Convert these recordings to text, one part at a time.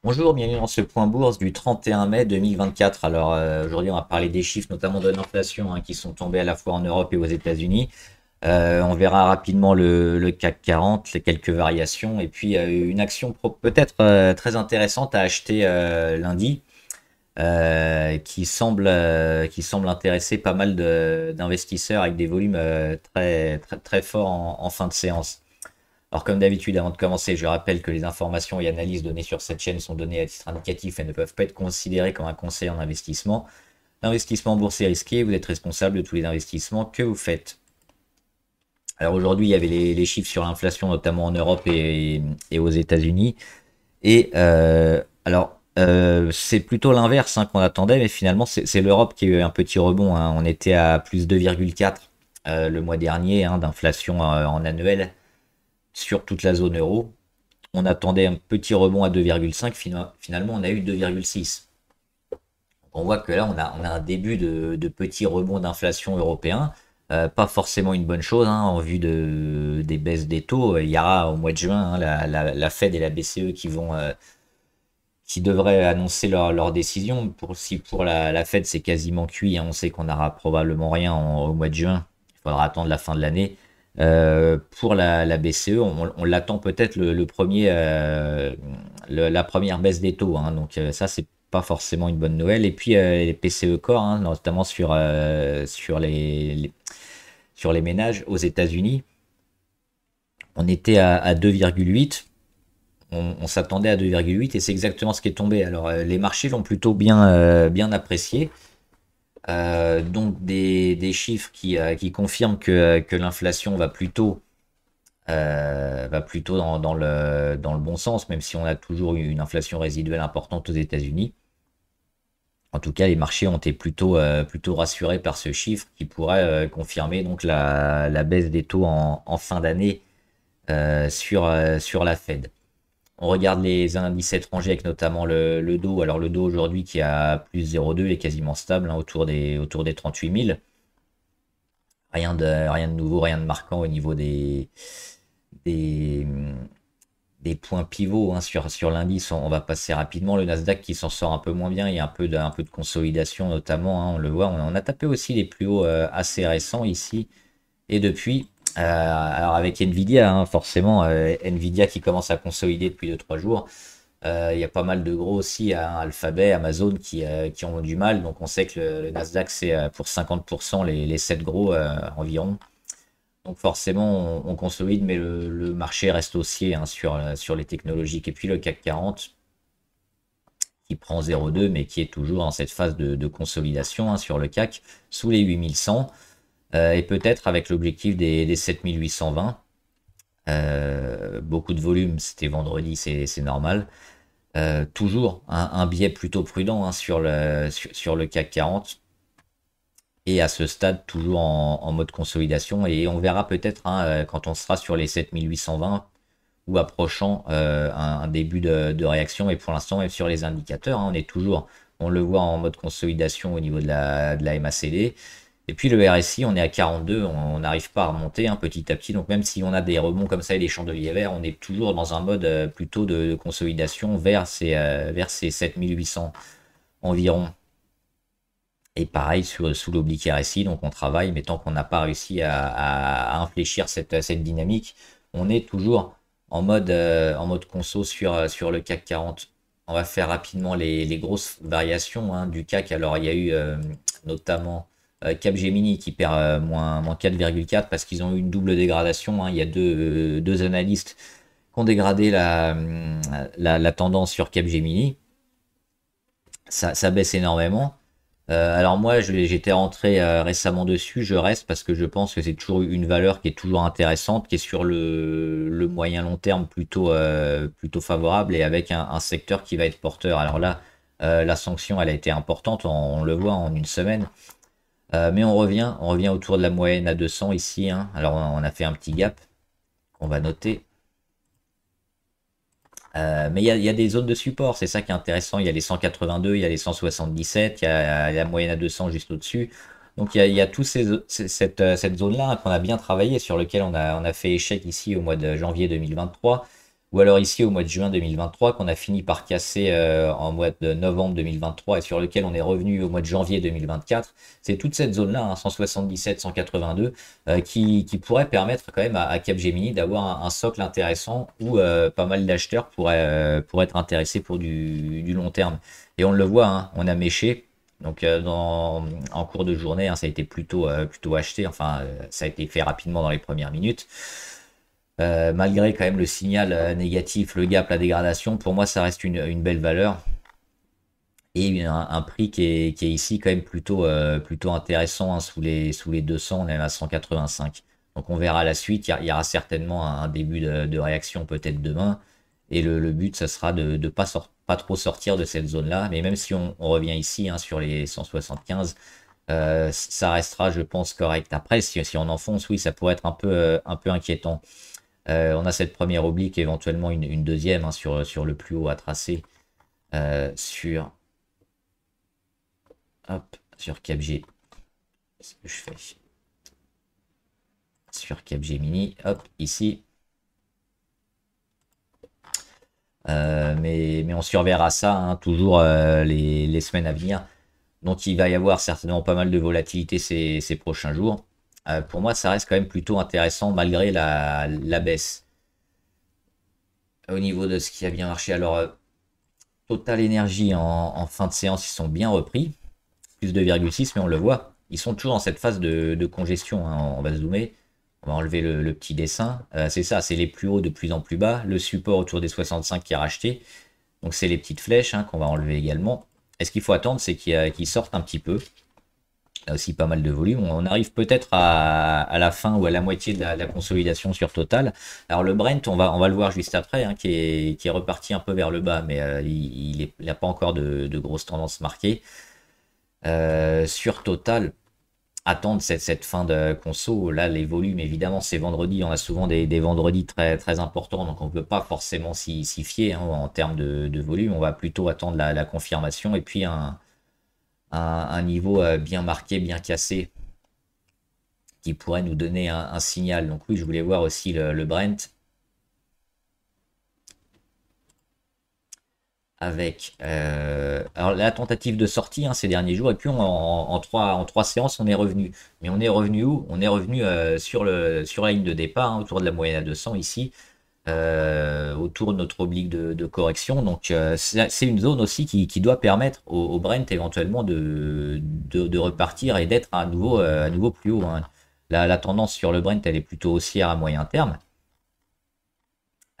Bonjour, bienvenue dans ce point bourse du 31 mai 2024. Alors aujourd'hui, on va parler des chiffres, notamment de l'inflation, qui sont tombés à la fois en Europe et aux États-Unis. On verra rapidement le CAC 40, les quelques variations, et puis une action peut-être très intéressante à acheter lundi, qui semble intéresser pas mal d'investisseurs avec des volumes très, très, très forts en fin de séance. Alors comme d'habitude, avant de commencer, je rappelle que les informations et analyses données sur cette chaîne sont données à titre indicatif et ne peuvent pas être considérées comme un conseil en investissement. L'investissement en bourse est risqué, vous êtes responsable de tous les investissements que vous faites. Alors aujourd'hui, il y avait les chiffres sur l'inflation, notamment en Europe et aux États-Unis. Et c'est plutôt l'inverse qu'on attendait, mais finalement, c'est l'Europe qui a eu un petit rebond. On était à plus 2,4 le mois dernier d'inflation en annuel sur toute la zone euro. On attendait un petit rebond à 2,5, finalement on a eu 2,6. On voit que là on a un début de petit rebond d'inflation européen. Pas forcément une bonne chose en vue des baisses des taux. Il y aura au mois de juin la Fed et la BCE qui devraient annoncer leur décision. Si pour la Fed c'est quasiment cuit, on sait qu'on n'aura probablement rien au mois de juin. Il faudra attendre la fin de l'année. Pour la BCE, on l'attend peut-être la première baisse des taux. Donc ça, c'est pas forcément une bonne nouvelle. Et puis les PCE Core, notamment sur les ménages aux États-Unis, on était à 2,8. On s'attendait à 2,8 et c'est exactement ce qui est tombé. Alors les marchés l'ont plutôt bien apprécié. Donc des chiffres qui confirment que l'inflation va plutôt dans le bon sens, même si on a toujours eu une inflation résiduelle importante aux États-Unis. En tout cas, les marchés ont été plutôt rassurés par ce chiffre qui pourrait confirmer donc la baisse des taux en fin d'année sur la Fed. On regarde les indices étrangers avec notamment le Dow. Alors le Dow aujourd'hui qui a plus 0,2 est quasiment stable autour des 38 000. Rien de nouveau, rien de marquant au niveau des, des points pivots sur l'indice. On va passer rapidement. Le Nasdaq qui s'en sort un peu moins bien. Il y a un peu de consolidation notamment. On le voit. On a tapé aussi les plus hauts assez récents ici. Et depuis, alors avec Nvidia, forcément, Nvidia qui commence à consolider depuis 2-3 jours. Il y a pas mal de gros aussi, Alphabet, Amazon qui ont du mal. Donc on sait que le Nasdaq, c'est pour 50% les 7 gros environ. Donc forcément, on consolide, mais le marché reste haussier sur les technologiques. Et puis le CAC 40 qui prend 0,2, mais qui est toujours dans cette phase de consolidation sur le CAC, sous les 8100. Et peut-être avec l'objectif des 7820. Beaucoup de volume, c'était vendredi, c'est normal. Toujours un biais plutôt prudent sur le CAC 40. Et à ce stade, toujours en mode consolidation. Et on verra peut-être quand on sera sur les 7820 ou approchant un début de réaction. Et pour l'instant, même sur les indicateurs, on le voit en mode consolidation au niveau de la MACD. Et puis le RSI, on est à 42, on n'arrive pas à remonter petit à petit. Donc même si on a des rebonds comme ça et des chandeliers verts, on est toujours dans un mode plutôt de consolidation vers ces 7800 environ. Et pareil sous l'oblique RSI, donc on travaille, mais tant qu'on n'a pas réussi à infléchir cette dynamique, on est toujours en mode conso sur le CAC 40. On va faire rapidement les grosses variations du CAC. Alors il y a eu notamment Capgemini qui perd moins 4,4 parce qu'ils ont eu une double dégradation. Il y a deux analystes qui ont dégradé la tendance sur Capgemini. Ça baisse énormément. Alors moi, j'étais rentré récemment dessus, je reste parce que je pense que c'est toujours une valeur qui est toujours intéressante, qui est sur le moyen long terme plutôt favorable et avec un secteur qui va être porteur. Alors là, la sanction, elle a été importante, on le voit en une semaine. Mais on revient autour de la moyenne à 200 ici. Alors on a fait un petit gap qu'on va noter. Mais il y a des zones de support, c'est ça qui est intéressant. Il y a les 182, il y a les 177, il y a la moyenne à 200 juste au-dessus. Donc il y a toute cette zone-là qu'on a bien travaillé, sur lequel on a fait échec ici au mois de janvier 2023. Ou alors ici au mois de juin 2023 qu'on a fini par casser en mois de novembre 2023 et sur lequel on est revenu au mois de janvier 2024. C'est toute cette zone-là, hein, 177, 182, qui pourrait permettre quand même à Capgemini d'avoir un socle intéressant où pas mal d'acheteurs pourraient être intéressés pour du long terme. Et on le voit, hein, on a méché. Donc en cours de journée, hein, ça a été plutôt acheté. Enfin, ça a été fait rapidement dans les premières minutes. Malgré quand même le signal négatif, le gap, la dégradation, pour moi ça reste une belle valeur et un prix qui est ici quand même plutôt intéressant, hein, sous les 200, on est à 185. Donc on verra la suite, il y aura certainement un début de réaction peut-être demain et le but ça sera de ne pas trop sortir de cette zone-là, mais même si on revient ici, hein, sur les 175, ça restera je pense correct. Après si on enfonce, oui ça pourrait être un peu inquiétant. On a cette première oblique, éventuellement une deuxième, hein, sur le plus haut à tracer sur Capg. Qu'est-ce que je fais sur Capgemini, hop, ici. Mais on surveillera ça, hein, toujours les semaines à venir. Donc il va y avoir certainement pas mal de volatilité ces prochains jours. Pour moi, ça reste quand même plutôt intéressant malgré la baisse. Au niveau de ce qui a bien marché, alors Total Energy en fin de séance, ils sont bien repris. Plus 2,6, mais on le voit. Ils sont toujours dans cette phase de congestion, hein. On va zoomer. On va enlever le petit dessin. C'est ça, c'est les plus hauts de plus en plus bas. Le support autour des 65 qui est racheté. Donc c'est les petites flèches, hein, qu'on va enlever également. Et ce qu'il faut attendre, c'est qu'ils sortent un petit peu. Il y a aussi pas mal de volume. On arrive peut-être à la fin ou à la moitié de la consolidation sur Total. Alors le Brent, on va le voir juste après, hein, qui est reparti un peu vers le bas, mais il n'a pas encore de grosses tendances marquées. Sur Total, attendre cette fin de conso, là les volumes évidemment c'est vendredi, on a souvent des vendredis très, très importants, donc on ne peut pas forcément s'y fier, hein, en termes de volume, on va plutôt attendre la confirmation et puis un niveau bien marqué, bien cassé qui pourrait nous donner un signal. Donc oui, je voulais voir aussi le Brent avec alors la tentative de sortie, hein, ces derniers jours, et puis en trois séances on est revenu. Mais on est revenu où? On est revenu sur la ligne de départ, hein, autour de la moyenne à 200 ici, autour de notre oblique de correction. Donc c'est une zone aussi qui doit permettre au Brent éventuellement de repartir et d'être à nouveau plus haut, hein. La tendance sur le Brent, elle est plutôt haussière à moyen terme.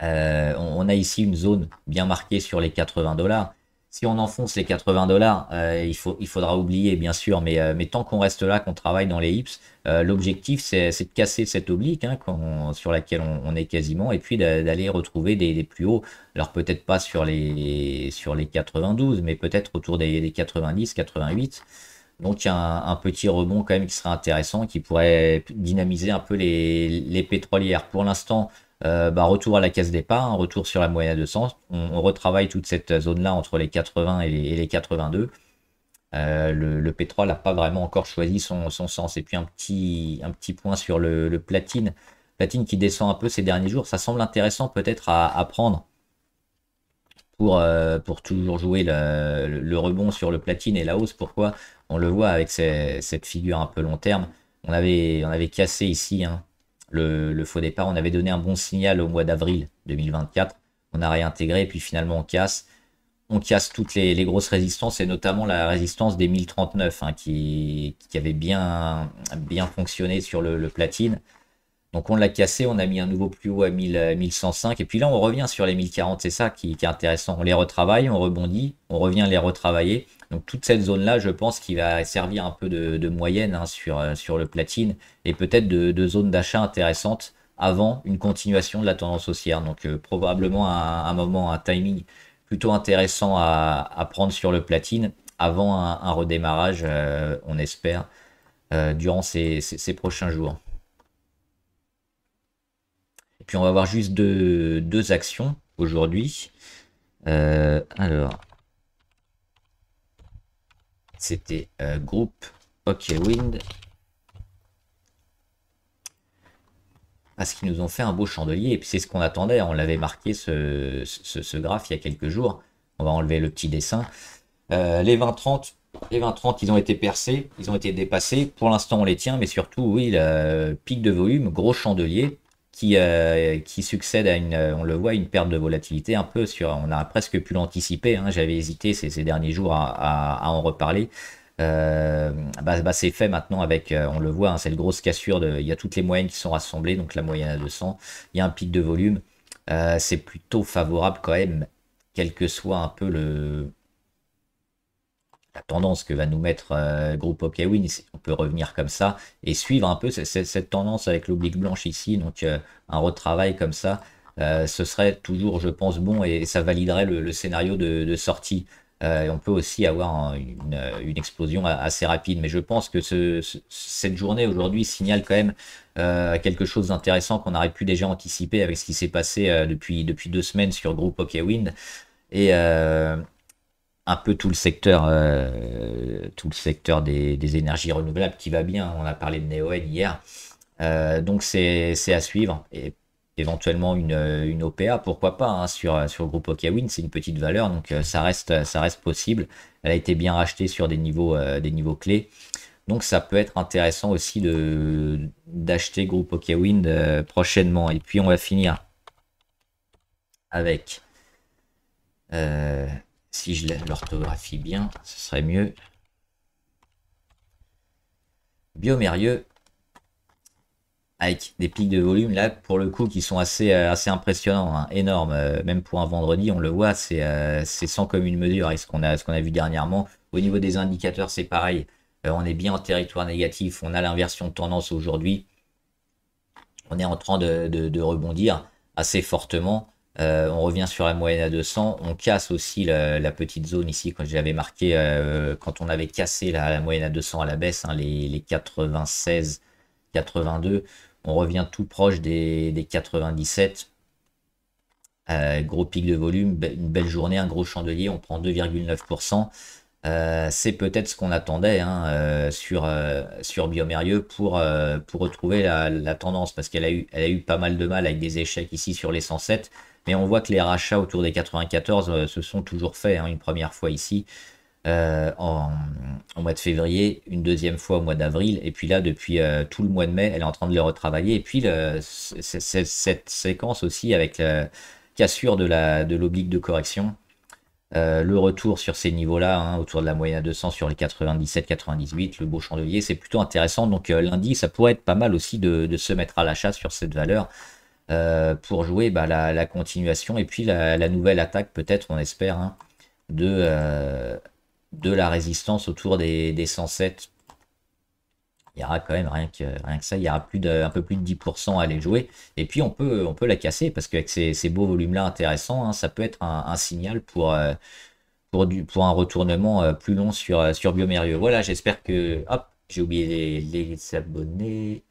On a ici une zone bien marquée sur les 80 $. Si on enfonce les 80 $, il faudra oublier bien sûr, mais tant qu'on reste là, qu'on travaille dans les hips, l'objectif c'est de casser cette oblique, hein, sur laquelle on est quasiment, et puis d'aller retrouver des plus hauts. Alors peut-être pas sur les 92, mais peut-être autour des 90, 88. Donc il y a un petit rebond quand même qui serait intéressant, qui pourrait dynamiser un peu les pétrolières. Pour l'instant, retour à la case départ, un retour sur la moyenne à 200. On retravaille toute cette zone-là entre les 80 et les 82. Le pétrole n'a pas vraiment encore choisi son sens. Et puis un petit point sur le platine. Platine qui descend un peu ces derniers jours. Ça semble intéressant peut-être à prendre pour toujours jouer le rebond sur le platine et la hausse. Pourquoi? On le voit avec cette figure un peu long terme. On avait cassé ici, hein, le faux départ. On avait donné un bon signal au mois d'avril 2024. On a réintégré, puis finalement on casse. On casse toutes les grosses résistances et notamment la résistance des 1039, hein, qui avait bien fonctionné sur le platine. Donc on l'a cassé, on a mis un nouveau plus haut à 1105, et puis là on revient sur les 1040, c'est ça qui est intéressant. On les retravaille, on rebondit, on revient les retravailler. Donc toute cette zone-là, je pense qu'il va servir un peu de moyenne, hein, sur le platine, et peut-être de zone d'achat intéressante avant une continuation de la tendance haussière. Donc probablement un moment, un timing plutôt intéressant à prendre sur le platine avant un redémarrage, on espère, durant ces prochains jours. Et puis on va voir juste deux actions aujourd'hui. Alors, c'était groupe OK Wind. parce qu'ils nous ont fait un beau chandelier. Et puis c'est ce qu'on attendait. On l'avait marqué ce graphe il y a quelques jours. On va enlever le petit dessin. Les 20-30, ils ont été percés, ils ont été dépassés. Pour l'instant, on les tient, mais surtout, oui, le pic de volume, gros chandelier qui succède à on le voit, une perte de volatilité un peu on a presque pu l'anticiper. Hein. J'avais hésité ces derniers jours à en reparler. C'est fait maintenant avec, on le voit, hein, cette grosse cassure il y a toutes les moyennes qui sont rassemblées, donc la moyenne à 200, il y a un pic de volume. C'est plutôt favorable quand même, quel que soit un peu la tendance que va nous mettre Groupe OK Win. On peut revenir comme ça et suivre un peu cette tendance avec l'oblique blanche ici, donc un retravail comme ça, ce serait toujours, je pense, bon, et ça validerait le scénario de sortie. On peut aussi avoir une explosion assez rapide, mais je pense que cette journée aujourd'hui signale quand même quelque chose d'intéressant qu'on aurait pu déjà anticiper avec ce qui s'est passé depuis 2 semaines sur Groupe OK Wind et un peu tout le secteur des énergies renouvelables qui va bien. On a parlé de Neoen hier. Donc c'est à suivre. Et éventuellement une OPA, pourquoi pas, hein, sur le groupe OKWin, c'est une petite valeur, donc ça reste possible. Elle a été bien rachetée sur des niveaux clés. Donc ça peut être intéressant aussi d'acheter groupe OKWin prochainement. Et puis on va finir avec, si je l'orthographie bien, ce serait mieux. Biomérieux, avec des pics de volume là pour le coup qui sont assez impressionnants, hein, énormes. Même pour un vendredi, on le voit, c'est sans commune mesure avec ce qu'on a vu dernièrement. Au niveau des indicateurs, c'est pareil. On est bien en territoire négatif, on a l'inversion de tendance aujourd'hui. On est en train de rebondir assez fortement. On revient sur la moyenne à 200. On casse aussi la petite zone ici, quand j'avais marqué, quand on avait cassé la moyenne à 200 à la baisse, hein, les 96, 82. On revient tout proche des 97. Gros pic de volume, une belle journée, un gros chandelier. On prend 2,9%. C'est peut-être ce qu'on attendait, hein, sur Biomérieux pour retrouver la tendance, parce qu'elle a eu pas mal de mal avec des échecs ici sur les 107, mais on voit que les rachats autour des 94 se sont toujours faits, hein, une première fois ici au mois de février, une deuxième fois au mois d'avril, et puis là depuis tout le mois de mai, elle est en train de les retravailler, et puis cette séquence aussi avec la cassure de l'oblique de correction. Le retour sur ces niveaux-là, hein, autour de la moyenne à 200 sur les 97-98, le beau chandelier, c'est plutôt intéressant. Donc lundi, ça pourrait être pas mal aussi de se mettre à l'achat sur cette valeur pour jouer la continuation et puis la nouvelle attaque, peut-être, on espère, hein, de la résistance autour des 107. Il y aura quand même rien que ça, il y aura un peu plus de 10% à aller jouer. Et puis on peut la casser parce qu'avec ces beaux volumes-là intéressants, hein, ça peut être un signal pour un retournement plus long sur Biomérieux. Voilà, j'espère que. Hop, j'ai oublié les abonnés.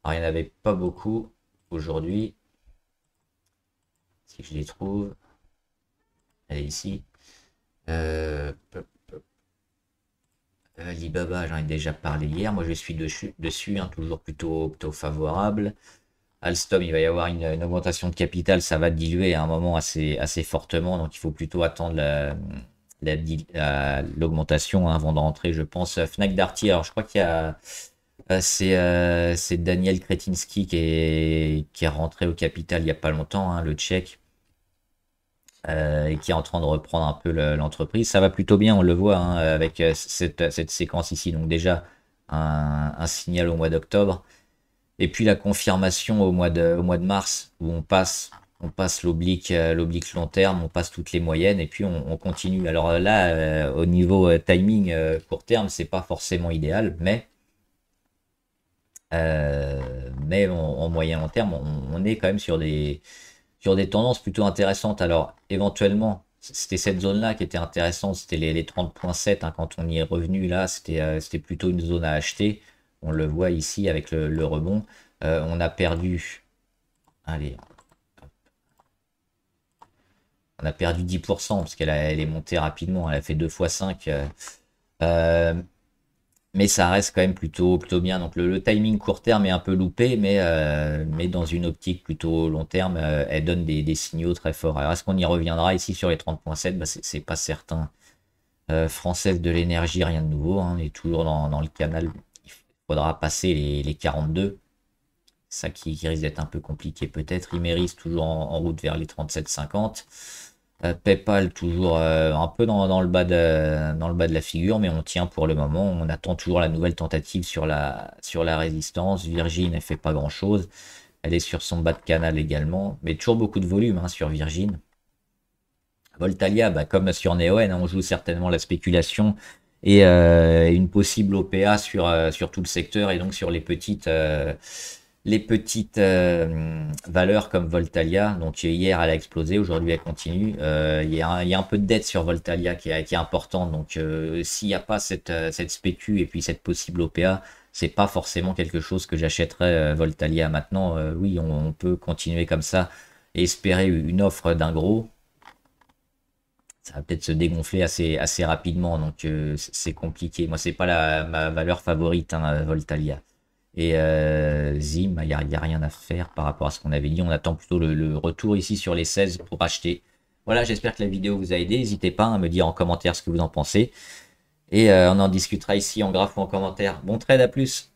Alors, il n'y en avait pas beaucoup aujourd'hui. Si je les trouve. Elle est ici. Alibaba, j'en ai déjà parlé hier. Moi, je suis dessus, hein, toujours plutôt favorable. Alstom, il va y avoir une augmentation de capital, ça va diluer à un moment assez fortement, donc il faut plutôt attendre l'augmentation, hein, avant de rentrer, je pense. Fnac Darty, alors je crois qu'il y a c'est Daniel Kretinsky qui est rentré au capital il n'y a pas longtemps, hein, le Tchèque, et qui est en train de reprendre un peu l'entreprise. Ça va plutôt bien, on le voit, hein, avec cette séquence ici. Donc déjà un signal au mois d'octobre. Et puis la confirmation au mois de mars, où on passe l'oblique long terme, on passe toutes les moyennes et puis on continue. Alors là, au niveau timing court terme, c'est pas forcément idéal, mais en moyen long terme, on est quand même sur des tendances plutôt intéressantes. Alors éventuellement, c'était cette zone-là qui était intéressante, c'était les 30,7, hein, quand on y est revenu là, c'était plutôt une zone à acheter. On le voit ici avec le rebond. On a perdu. Allez. On a perdu 10% parce elle est montée rapidement. Elle a fait 2 fois 5. Mais ça reste quand même plutôt bien. Donc le timing court terme est un peu loupé, mais dans une optique plutôt long terme, elle donne des signaux très forts. Alors est-ce qu'on y reviendra ici sur les 30,7? Bah, c'est pas certain. Française de l'énergie, rien de nouveau, hein, on est toujours dans le canal. Il faudra passer les 42. Ça qui risque d'être un peu compliqué peut-être. Imeris toujours en route vers les 37,50. PayPal toujours un peu dans le bas de la figure, mais on tient pour le moment. On attend toujours la nouvelle tentative sur la résistance. Virgin, elle fait pas grand-chose. Elle est sur son bas de canal également, mais toujours beaucoup de volume hein, sur Virgin. Voltalia, bah, comme sur Neoen, hein, on joue certainement la spéculation et une possible OPA sur tout le secteur et donc sur les petites valeurs comme Voltalia. Donc hier, elle a explosé, aujourd'hui, elle continue. Il y a un peu de dette sur Voltalia qui est importante. Donc s'il n'y a pas cette spécu et puis cette possible OPA, c'est pas forcément quelque chose que j'achèterais Voltalia maintenant. Oui, on peut continuer comme ça et espérer une offre d'un gros. Ça va peut-être se dégonfler assez rapidement, donc c'est compliqué. Moi, c'est pas ma valeur favorite, hein, Voltalia. Et Zim, il y a rien à faire par rapport à ce qu'on avait dit. On attend plutôt le retour ici sur les 16 pour acheter. Voilà, j'espère que la vidéo vous a aidé. N'hésitez pas à me dire en commentaire ce que vous en pensez. Et on en discutera ici en graphe ou en commentaire. Bon trade, à plus!